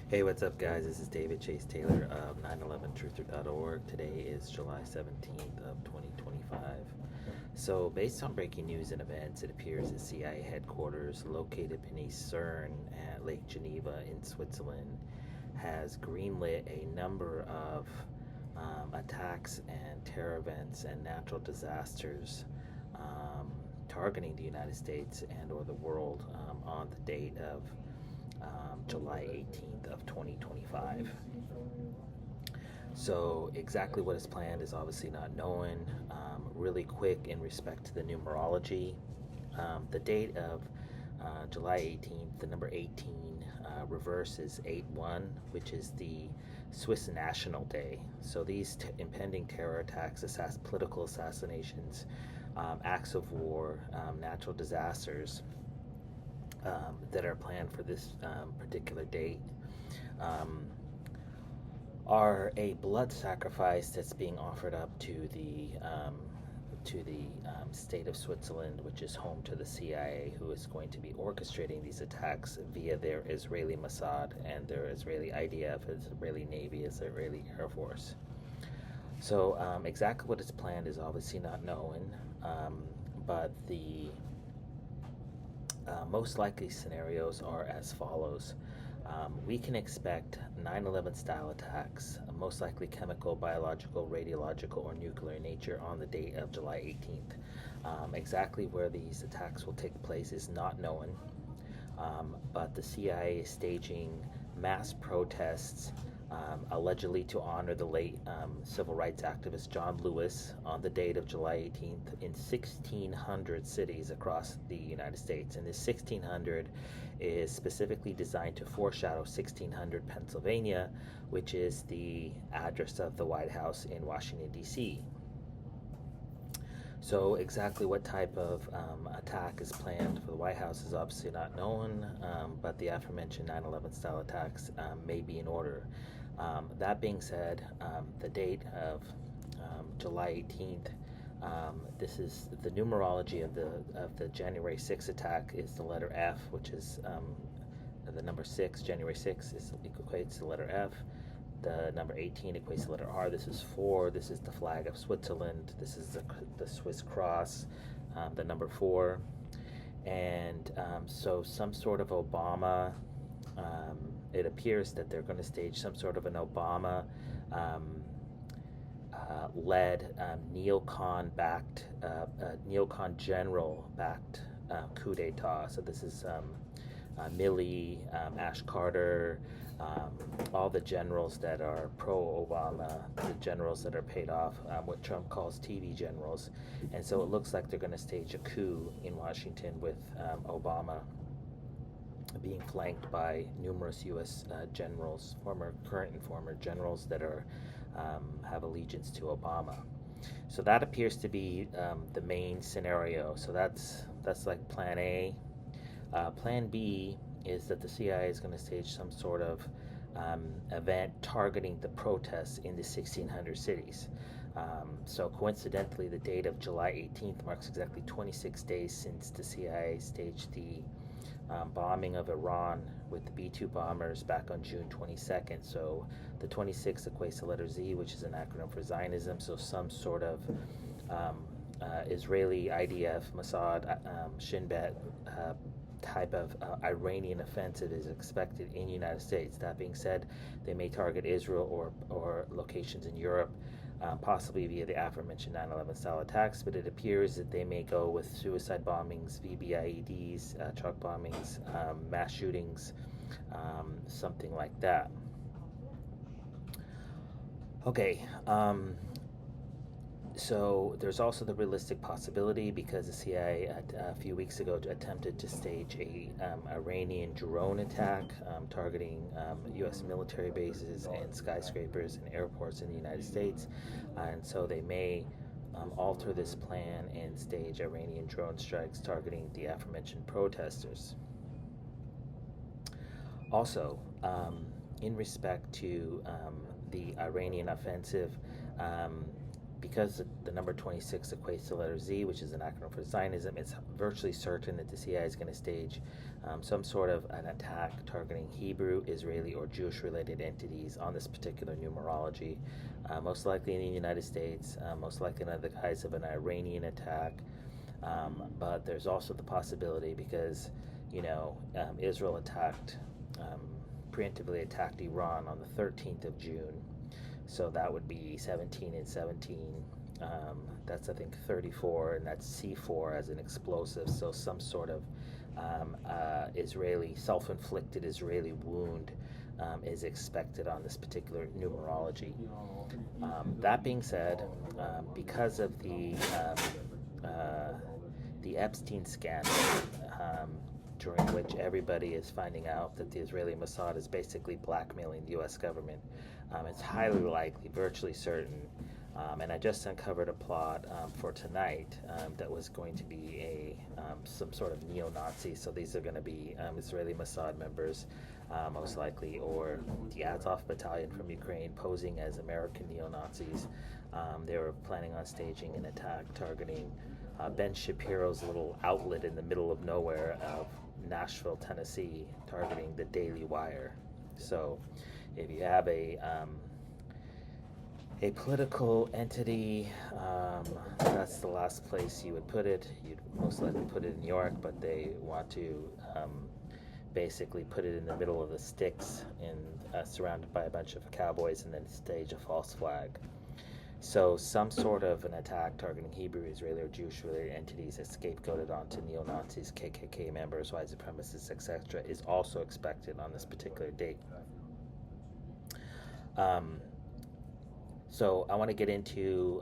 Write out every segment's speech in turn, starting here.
Hey, what's up, guys? This is David Chase Taylor of 911truther.org. Today is July 17th of 2025. So, based on breaking news and events, it appears the CIA headquarters, located beneath CERN at Lake Geneva in Switzerland, has greenlit a number of attacks and terror events and natural disasters targeting the United States and or the world on the date of July 18th of 2025. So exactly what is planned is obviously not known. Really quick in respect to the numerology, the date of July 18th, the number 18 reverse is 8-1, which is the Swiss National Day. So these impending terror attacks, political assassinations, acts of war, natural disasters that are planned for this particular date um, are a blood sacrifice that's being offered up to the state of Switzerland, which is home to the CIA, who is going to be orchestrating these attacks via their Israeli Mossad and their Israeli IDF, Israeli Navy, Israeli Air Force. So exactly what is planned is obviously not known, but the most likely scenarios are as follows. We can expect 9/11 style attacks, most likely chemical, biological, radiological, or nuclear in nature on the date of July 18th. Exactly where these attacks will take place is not known, but the CIA is staging mass protests allegedly to honor the late civil rights activist John Lewis on the date of July 18th in 1,600 cities across the United States. And this 1,600 is specifically designed to foreshadow 1,600 Pennsylvania, which is the address of the White House in Washington, D.C. So exactly what type of attack is planned for the White House is obviously not known, but the aforementioned 9/11 style attacks may be in order. That being said, the date of July 18th, this is the numerology of the January 6th attack is the letter F, which is the number 6. January 6th equates to the letter F. The number 18 equates to the letter R. This is 4. This is the flag of Switzerland. This is the Swiss cross, the number 4. And so some sort of Obama, it appears that they're going to stage some sort of an Obama led neocon general backed coup d'etat. So this is Milley, Ash Carter, all the generals that are pro-Obama, the generals that are paid off, what Trump calls TV generals. And so it looks like they're going to stage a coup in Washington with Obama being flanked by numerous U.S. Generals, current and former generals that are have allegiance to Obama. So that appears to be the main scenario. So that's like Plan A. Plan B is that the CIA is going to stage some sort of event targeting the protests in the 1,600 cities. So coincidentally, the date of July 18th marks exactly 26 days since the CIA staged the bombing of Iran with the B-2 bombers back on June 22nd. So the 26th equates to letter Z, which is an acronym for Zionism. So some sort of Israeli IDF, Mossad, Shin Bet type of Iranian offensive is expected in the United States. That being said, they may target Israel or locations in Europe, possibly via the aforementioned 9/11 style attacks, but it appears that they may go with suicide bombings, VBIEDs, truck bombings, mass shootings, something like that. Okay, so there's also the realistic possibility, because the CIA a few weeks ago attempted to stage a Iranian drone attack targeting U.S. military bases and skyscrapers and airports in the United States, and so they may alter this plan and stage Iranian drone strikes targeting the aforementioned protesters. Also, in respect to the Iranian offensive, because the number 26 equates to the letter Z, which is an acronym for Zionism, it's virtually certain that the CIA is going to stage some sort of an attack targeting Hebrew, Israeli, or Jewish-related entities on this particular numerology, most likely in the United States, most likely under the guise of an Iranian attack. But there's also the possibility because, Israel preemptively attacked Iran on the 13th of June. So that would be 17 and 17. That's, I think, 34, and that's C4 as an explosive. So some sort of self-inflicted Israeli wound is expected on this particular numerology. That being said, because of the Epstein scandal, during which everybody is finding out that the Israeli Mossad is basically blackmailing the U.S. government, it's highly likely, virtually certain, and I just uncovered a plot for tonight that was going to be some sort of neo-Nazi. So these are going to be Israeli Mossad members, most likely, or the Azov battalion from Ukraine posing as American neo-Nazis. They were planning on staging an attack targeting Ben Shapiro's little outlet in the middle of nowhere of Nashville, Tennessee, targeting the Daily Wire. So if you have a political entity, that's the last place you would put it. You'd most likely put it in New York, but they want to basically put it in the middle of the sticks surrounded by a bunch of cowboys and then stage a false flag. So some sort of an attack targeting Hebrew, Israeli, or Jewish-related entities is scapegoated onto neo-Nazis, KKK members, white supremacists, etc., is also expected on this particular date. So I want to get into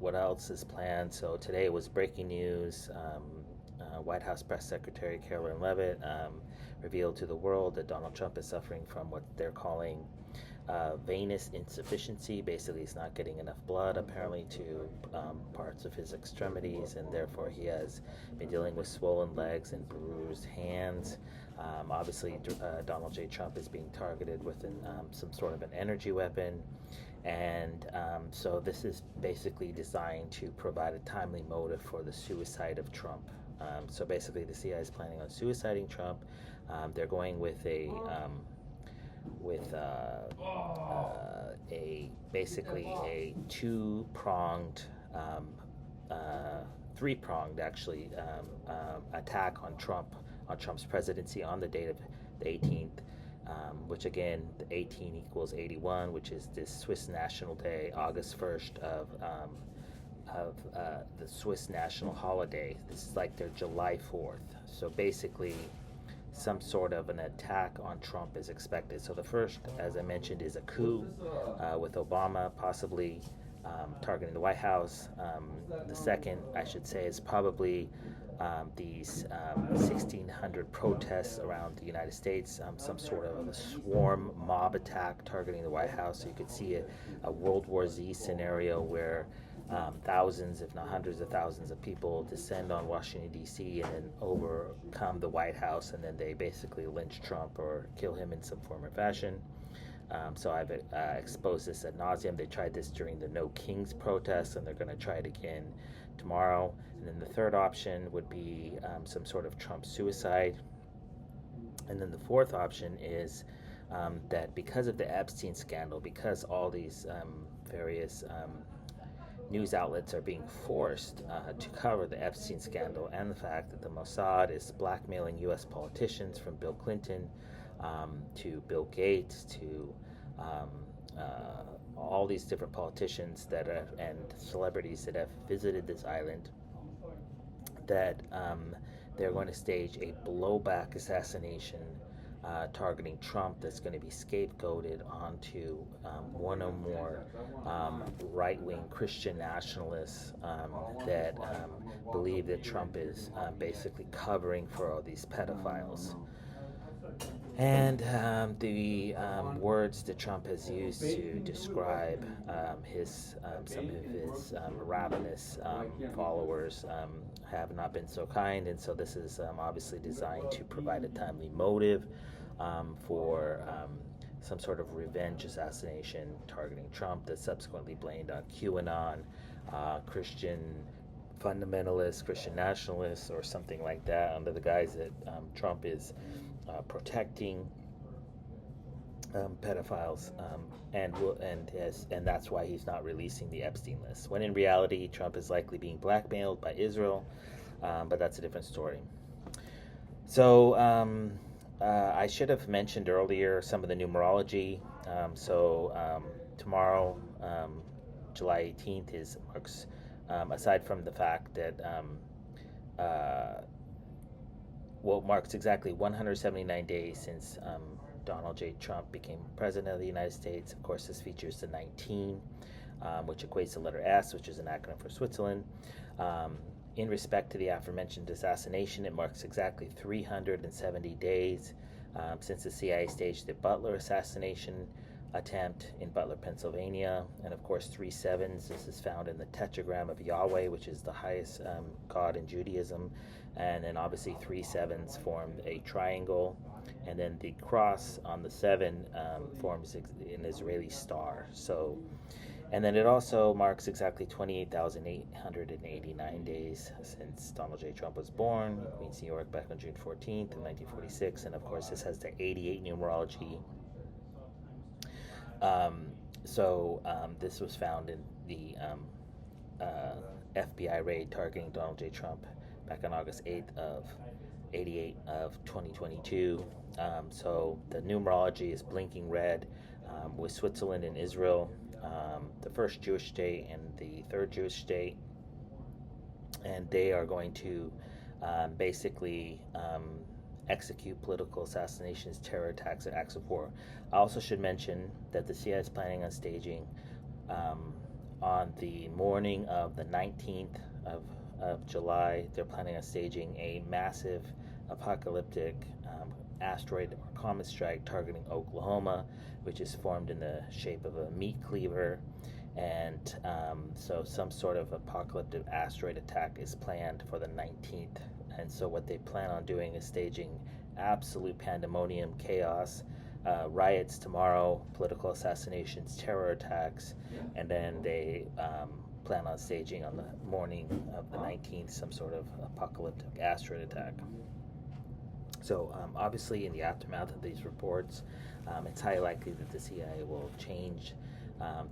what else is planned. So today was breaking news. White House Press Secretary Caroline Leavitt revealed to the world that Donald Trump is suffering from what they're calling venous insufficiency. Basically, he's not getting enough blood, apparently, to parts of his extremities, and therefore he has been dealing with swollen legs and bruised hands. Obviously, Donald J. Trump is being targeted with some sort of an energy weapon, and so this is basically designed to provide a timely motive for the suicide of Trump. So basically, the CIA is planning on suiciding Trump. They're going with a basically a two-pronged, three-pronged actually attack on Trump's presidency on the date of the 18th, which again, the 18 equals 81, which is this Swiss National Day, August 1st of the Swiss national holiday. This is like their July 4th. So basically, some sort of an attack on Trump is expected. So the first, as I mentioned, is a coup with Obama possibly targeting the White House. The second, I should say, is probably these 1,600 protests around the United States, some sort of a swarm mob attack targeting the White House. So you could see a World War Z scenario where thousands, if not hundreds of thousands of people descend on Washington, D.C. and then overcome the White House, and then they basically lynch Trump or kill him in some form or fashion. So I've exposed this ad nauseum. They tried this during the No Kings protests, and they're going to try it again tomorrow. And then the third option would be some sort of Trump suicide. And then the fourth option is that because of the Epstein scandal, because all these various news outlets are being forced to cover the Epstein scandal and the fact that the Mossad is blackmailing U.S. politicians from Bill Clinton to Bill Gates to all these different politicians and celebrities that have visited this island, that they're going to stage a blowback assassination targeting Trump that's going to be scapegoated onto one or more right-wing Christian nationalists that believe that Trump is basically covering for all these pedophiles. And the words that Trump has used to describe some of his ravenous followers have not been so kind, and so this is obviously designed to provide a timely motive for some sort of revenge assassination targeting Trump that's subsequently blamed on QAnon. Christian fundamentalists, Christian nationalists, or something like that, under the guise that Trump is protecting pedophiles, and that's why he's not releasing the Epstein list. When in reality, Trump is likely being blackmailed by Israel, but that's a different story. So I should have mentioned earlier some of the numerology. Tomorrow, July 18th, marks, aside from the fact that marks exactly 179 days since Donald J. Trump became president of the United States. Of course, this features the 19, which equates to the letter S, which is an acronym for Switzerland. In respect to the aforementioned assassination, it marks exactly 370 days since the CIA staged the Butler assassination attempt in Butler, Pennsylvania. And of course, 3 sevens. This is found in the tetragram of Yahweh, which is the highest God in Judaism. And then obviously 3 sevens form a triangle. And then the cross on the 7 forms an Israeli star. So, and then it also marks exactly 28,889 days since Donald J. Trump was born in Queens, New York, back on June 14th in 1946. And of course, this has the 88 numerology. This was found in the FBI raid targeting Donald J. Trump back on August 8th of 88 of 2022. So the numerology is blinking red with Switzerland and Israel, the first Jewish state and the third Jewish state, and they are going to basically execute political assassinations, terror attacks, and acts of war. I also should mention that the CIA is planning on staging on the morning of the 19th of July, they're planning on staging a massive apocalyptic asteroid or comet strike targeting Oklahoma, which is formed in the shape of a meat cleaver. And so some sort of apocalyptic asteroid attack is planned for the 19th. And so what they plan on doing is staging absolute pandemonium, chaos, riots tomorrow, political assassinations, terror attacks, and then they plan on staging on the morning of the 19th some sort of apocalyptic asteroid attack. So obviously in the aftermath of these reports, it's highly likely that the CIA will change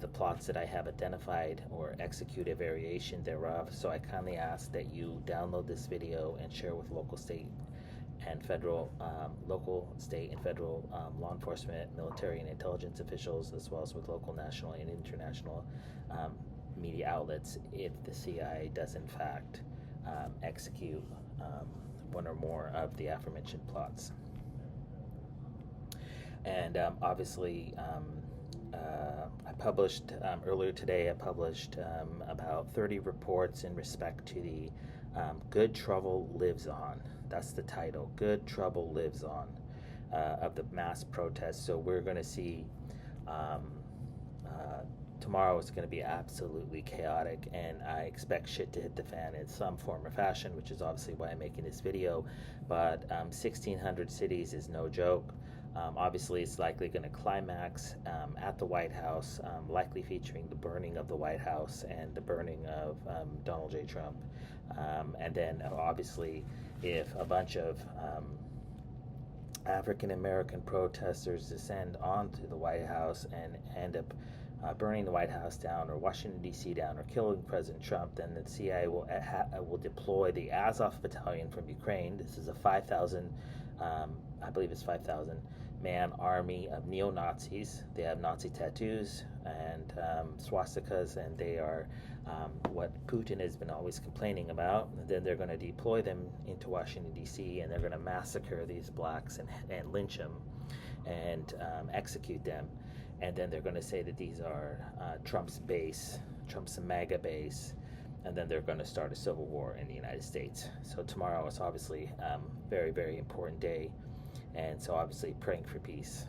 the plots that I have identified or execute a variation thereof. So I kindly ask that you download this video and share with local, state, and federal law enforcement, military, and intelligence officials, as well as with local, national, and international media outlets if the CIA does in fact execute one or more of the aforementioned plots. And obviously, I published earlier today, about 30 reports in respect to the Good Trouble Lives On. That's the title, Good Trouble Lives On, of the mass protests. So we're going to see tomorrow is going to be absolutely chaotic, and I expect shit to hit the fan in some form or fashion, which is obviously why I'm making this video. But 1,600 cities is no joke. Obviously, it's likely going to climax at the White House, likely featuring the burning of the White House and the burning of Donald J. Trump. And then, obviously, if a bunch of African American protesters descend onto the White House and end up burning the White House down, or Washington, D.C. down, or killing President Trump, then the CIA will deploy the Azov Battalion from Ukraine. This is a 5,000, I believe it's 5,000 man army of neo-Nazis. They have Nazi tattoos and swastikas, and they are what Putin has been always complaining about. And then they're going to deploy them into Washington, D.C., and they're going to massacre these blacks and lynch them and execute them. And then they're going to say that these are Trump's base, Trump's MAGA base, and then they're going to start a civil war in the United States. So tomorrow is obviously a very, very important day, and so obviously praying for peace.